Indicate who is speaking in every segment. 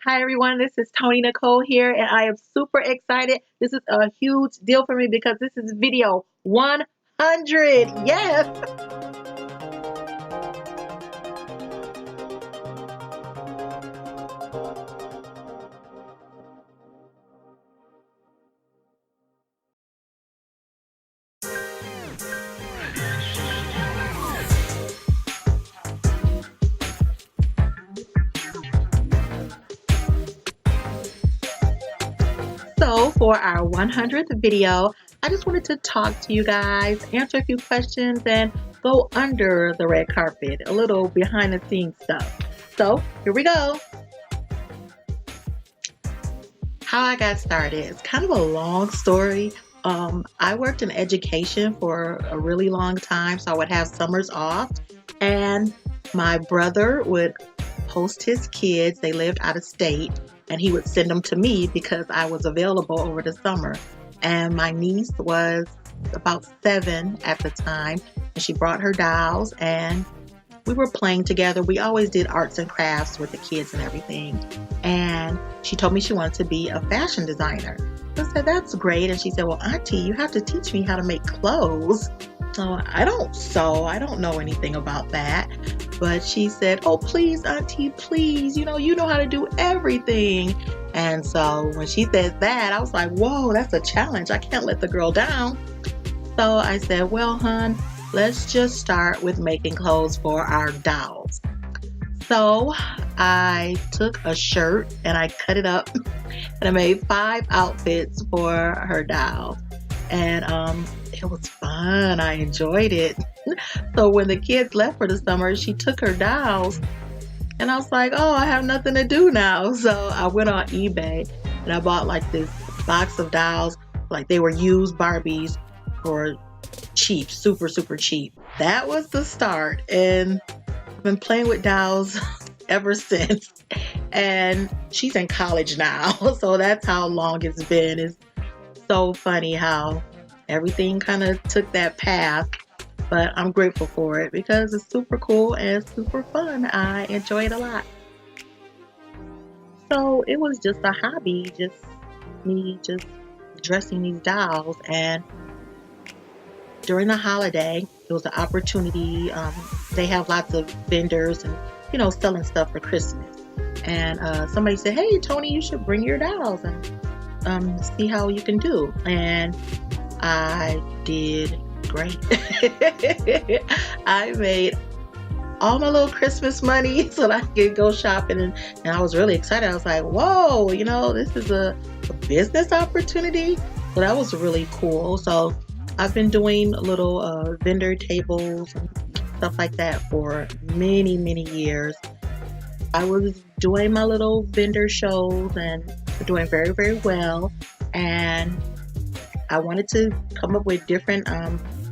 Speaker 1: Hi everyone, this is Tony Nicole here, and I am super excited. This is a huge deal for me because this is video 100. Yes! So for our 100th video, I just wanted to talk to you guys, answer a few questions, and go under the red carpet, a little behind the scenes stuff. So here we go. How I got started. It's kind of a long story. I worked in education for a really long time, so I would have summers off, and my brother would host his kids. They lived out of state, and he would send them to me because I was available over the summer. And my niece was about 7 at the time, and she brought her dolls, and we were playing together. We always did arts and crafts with the kids and everything. And she told me she wanted to be a fashion designer. I said, that's great. And she said, well, Auntie, you have to teach me how to make clothes. So I don't sew. I don't know anything about that. But she said, oh, please, Auntie, please. You know how to do everything. And so when she said that, I was like, whoa, that's a challenge. I can't let the girl down. So I said, well, hon, let's just start with making clothes for our dolls. So I took a shirt and I cut it up and I made 5 outfits for her doll. And it was fun. I enjoyed it. So when the kids left for the summer, she took her dolls and I was like, oh, I have nothing to do now. So I went on eBay and I bought like this box of dolls, like they were used Barbies for cheap, super cheap. That was the start, and I've been playing with dolls ever since. And she's in college now, so that's how long it's been. It's so funny how everything kind of took that path, but I'm grateful for it because it's super cool and super fun. I enjoy it a lot. So it was just a hobby, just me just dressing these dolls. And during the holiday, it was an opportunity. They have lots of vendors and, selling stuff for Christmas. And somebody said, hey, Tony, you should bring your dolls and see how you can do. And I did great. I made all my little Christmas money so that I could go shopping. And I was really excited. I was like, whoa, this is a business opportunity. So that was really cool. So I've been doing little vendor tables and stuff like that for many years. I was doing my little vendor shows and doing very well. And I wanted to come up with different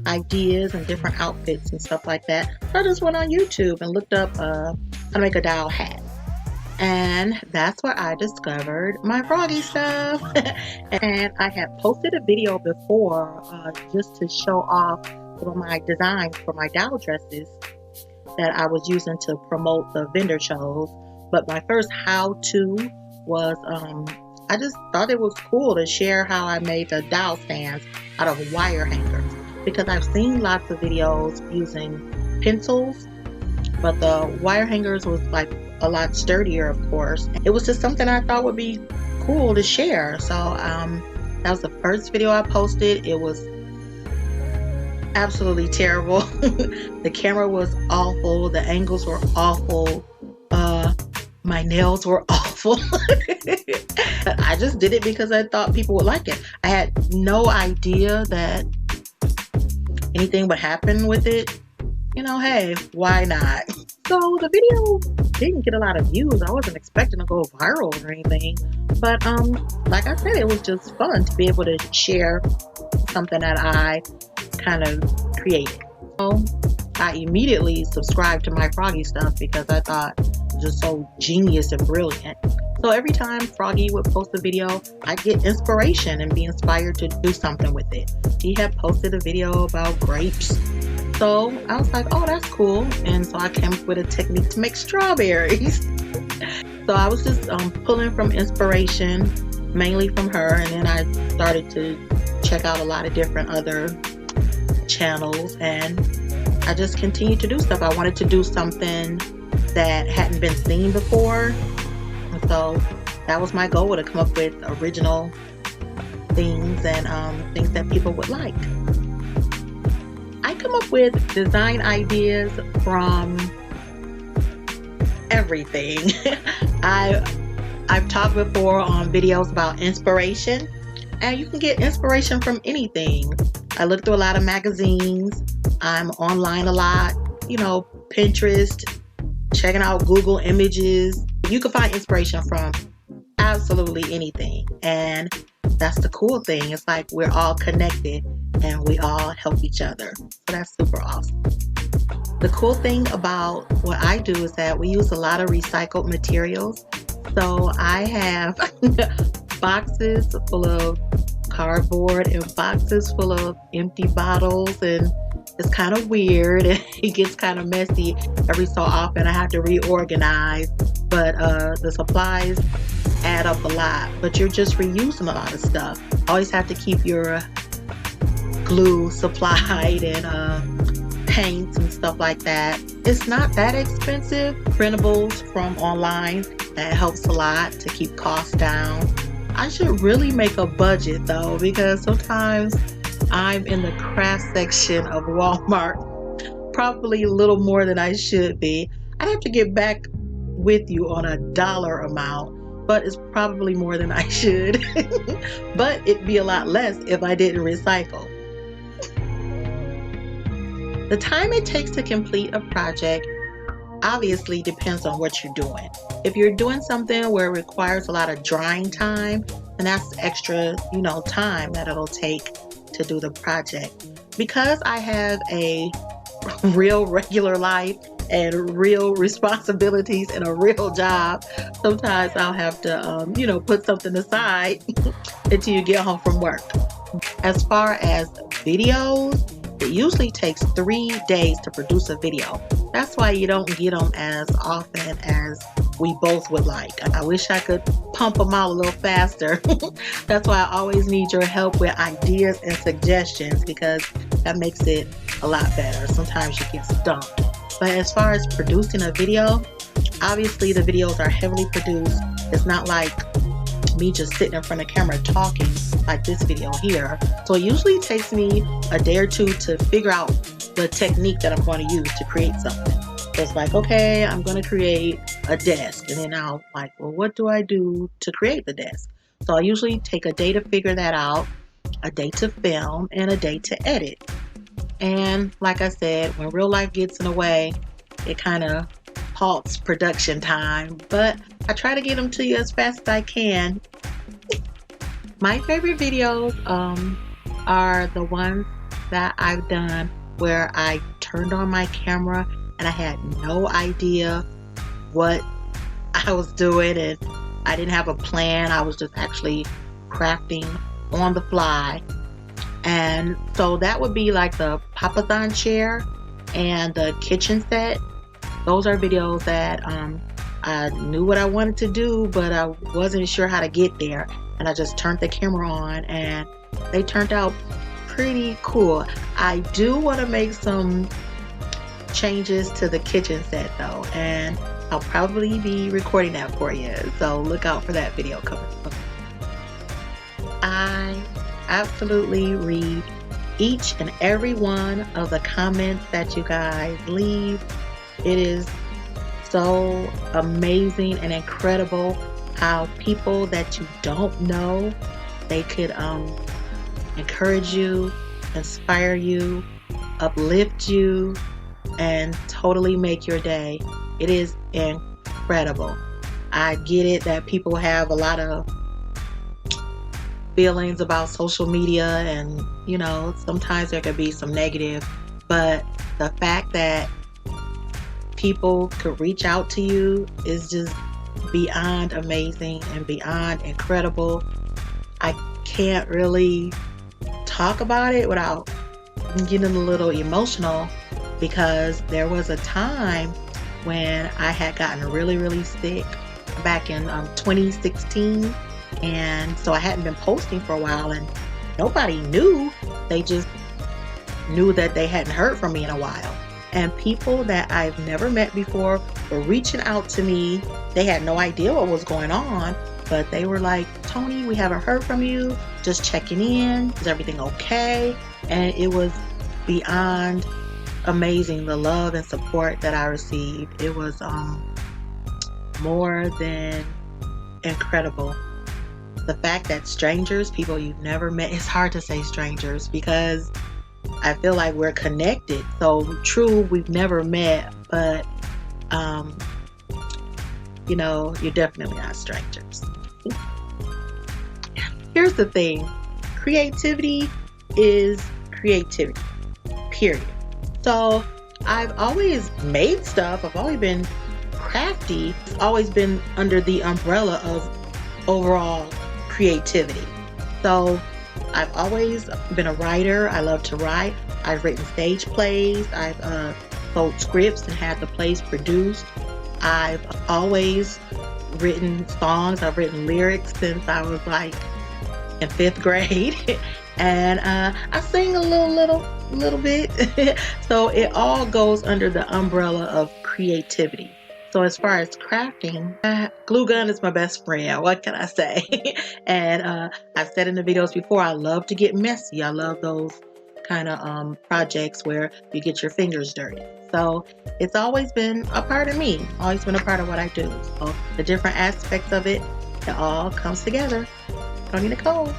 Speaker 1: ideas and different outfits and stuff like that. So I just went on YouTube and looked up how to make a doll hat. And that's where I discovered my Froggy stuff. And I had posted a video before just to show off some of my designs for my doll dresses that I was using to promote the vendor shows. But my first how-to was, I just thought it was cool to share how I made the doll stands out of wire hangers. Because I've seen lots of videos using pencils, but the wire hangers was like a lot sturdier, of course. It was just something I thought would be cool to share. So that was the first video I posted. It was absolutely terrible. The camera was awful. The angles were awful. My nails were awful. I just did it because I thought people would like it. I had no idea that anything would happen with it. Hey, why not? So the video didn't get a lot of views. I wasn't expecting to go viral or anything. But like I said, it was just fun to be able to share something that I kind of created. So I immediately subscribed to my Froggy stuff because I thought it was just so genius and brilliant. So every time Froggy would post a video, I'd get inspiration and be inspired to do something with it. He had posted a video about grapes. So I was like, oh, that's cool. And so I came up with a technique to make strawberries. So I was just pulling from inspiration, mainly from her, and then I started to check out a lot of different other channels, and I just continued to do stuff. I wanted to do something that hadn't been seen before, and so that was my goal, to come up with original things and things that people would like. I come up with design ideas from everything. I've talked before on videos about inspiration, and you can get inspiration from anything. I look through a lot of magazines. I'm online a lot, Pinterest, checking out Google Images. You can find inspiration from absolutely anything, and that's the cool thing. It's like we're all connected and we all help each other. So that's super awesome. The cool thing about what I do is that we use a lot of recycled materials. So I have boxes full of cardboard and boxes full of empty bottles, and it's kind of weird. It gets kind of messy every so often. I have to reorganize, but the supplies add up a lot. But you're just reusing a lot of stuff. Always have to keep your glue supplied and paints and stuff like that. It's not that expensive. Printables from online, that helps a lot to keep costs down. I should really make a budget though, because sometimes I'm in the craft section of Walmart, probably a little more than I should be. I'd have to get back with you on a dollar amount, but it's probably more than I should. But it'd be a lot less if I didn't recycle. The time it takes to complete a project obviously depends on what you're doing. If you're doing something where it requires a lot of drying time, then that's extra, time that it'll take to do the project. Because I have a real regular life and real responsibilities and a real job, sometimes I'll have to, put something aside until you get home from work. As far as videos, it usually takes 3 days to produce a video. That's why you don't get them as often as we both would like. I wish I could pump them out a little faster. That's why I always need your help with ideas and suggestions, because that makes it a lot better. Sometimes you get stumped. But as far as producing a video, obviously the videos are heavily produced. It's not like me just sitting in front of camera talking like this video here. So it usually takes me a day or two to figure out the technique that I'm going to use to create something. So it's like, okay, I'm going to create a desk, and then I'll like, well, what do I do to create the desk? So I usually take a day to figure that out, a day to film, and a day to edit. And like I said, when real life gets in the way, it kind of halts production time, but I try to get them to you as fast as I can. My favorite videos are the ones that I've done where I turned on my camera and I had no idea what I was doing, and I didn't have a plan. I was just actually crafting on the fly. And so that would be like the Papasan chair and the kitchen set. Those are videos that I knew what I wanted to do, but I wasn't sure how to get there. And I just turned the camera on and they turned out pretty cool. I do want to make some changes to the kitchen set though, and I'll probably be recording that for you. So look out for that video coming up. I absolutely read each and every one of the comments that you guys leave. It is so amazing and incredible how people that you don't know, they could encourage you, inspire you, uplift you, and totally make your day. It is incredible. I get it that people have a lot of feelings about social media, and sometimes there could be some negative, but the fact that people could reach out to you is just beyond amazing and beyond incredible. I can't really talk about it without getting a little emotional, because there was a time when I had gotten really, really sick back in 2016. And so I hadn't been posting for a while, and nobody knew. They just knew that they hadn't heard from me in a while. And people that I've never met before were reaching out to me. They had no idea what was going on, but they were like, Toni, we haven't heard from you. Just checking in. Is everything okay? And it was beyond amazing, the love and support that I received. It was more than incredible. The fact that strangers, people you've never met, it's hard to say strangers because I feel like we're connected. So true, we've never met, but you're definitely not strangers. Here's the thing. Creativity is creativity, period. So I've always made stuff. I've always been crafty. It's always been under the umbrella of overall creativity. So I've always been a writer. I love to write. I've written stage plays. I've sold scripts and had the plays produced. I've always written songs. I've written lyrics since I was like in 5th grade. And I sing a little bit. So it all goes under the umbrella of creativity. So as far as crafting, glue gun is my best friend. What can I say? And I've said in the videos before, I love to get messy. I love those kind of projects where you get your fingers dirty. So it's always been a part of me, always been a part of what I do. So the different aspects of it, it all comes together. Toni Nicole.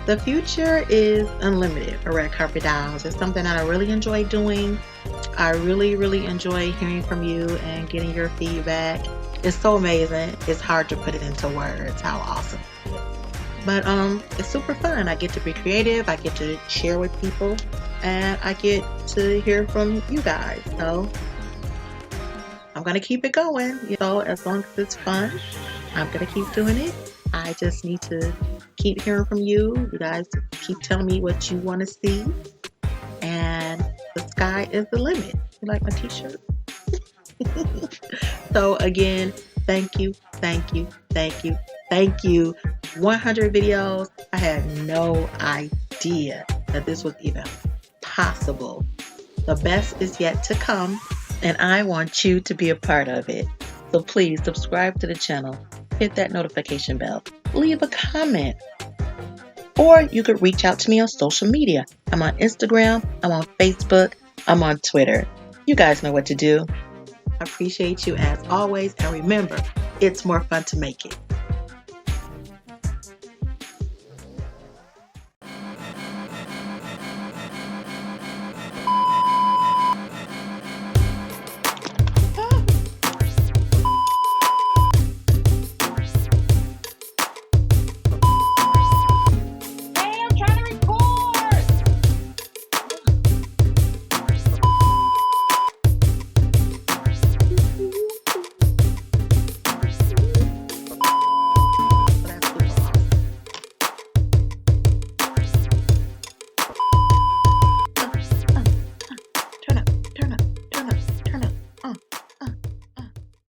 Speaker 1: The future is unlimited for Red Carpet Dials. It's something that I really enjoy doing. I really, really enjoy hearing from you and getting your feedback. It's so amazing. It's hard to put it into words how awesome it is. But it's super fun. I get to be creative. I get to share with people. And I get to hear from you guys. So I'm going to keep it going. As long as it's fun, I'm going to keep doing it. I just need to keep hearing from you. You guys keep telling me what you want to see. And the sky is the limit. You like my t-shirt? So again, thank you. 100 videos. I had no idea that this was even possible. The best is yet to come, and I want you to be a part of it. So please subscribe to the channel, hit that notification bell, leave a comment, or you could reach out to me on social media. I'm on Instagram, I'm on Facebook, I'm on Twitter. You guys know what to do. I appreciate you as always, and remember, it's more fun to make it.